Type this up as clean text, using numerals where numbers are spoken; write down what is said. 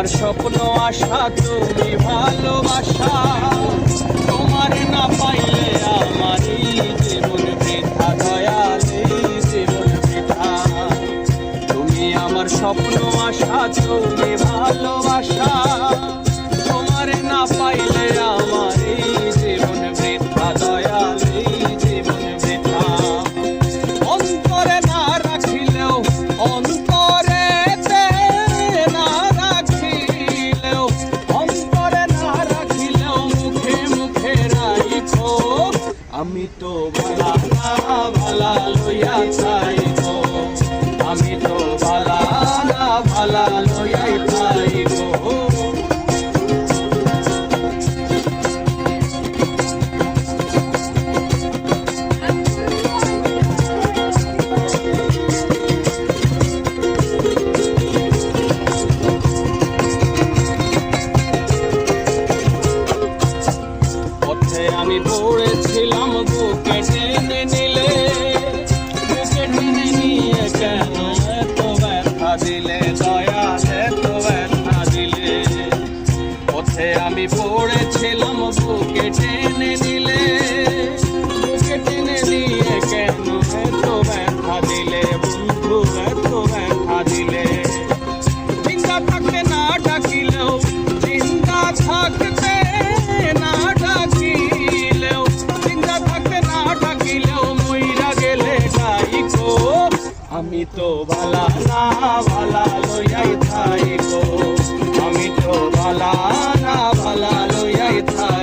আমার স্বপ্ন আশা তুমি ভালোবাসা, তোমার না পাইলে আমার এই জীবন বৃথা, দয়াল এই জীবন বৃথা। তুমি আমার স্বপ্ন আশা তুমি ভালোবাসা, তোমার না পাইলে আমার এই জীবন বৃথা, দয়াল এই জীবন বৃথা। অন্তরে না রাখিলেও অন্তরে না রাখিলেও অন্তরে না রাখিলেও মুখে মুখে রাইখো, আমি তো ভালা না ভালা লইয়া চাইবো, আমি তো ভালা না ভালা লইয়াই চাইবো। আমি পড়েছিলাম বুকে টেনে নিলে, বুকে টেনে নিয়ে কেন এত ব্যথা দিলে, দয়াল এত ব্যথা দিলে। পথে আমি পড়েছিলাম বুকে টেনে নিলে, বুকে টেনে নিয়ে কেন এত ব্যথা দিলে, বন্ধু এত ব্যথা দিলে। জিন্দা থাকতে না ডাকিলেও, জিন্দা থাকতে না ডাকিলেও, জিন্দা থাকতে না ডাকিলেও মইরা গেলে ডাইকো, আমি তো ভালা না ভালা লইয়াই থাইকো, আমি তো ভালা না ভালা লইয়াই থাই।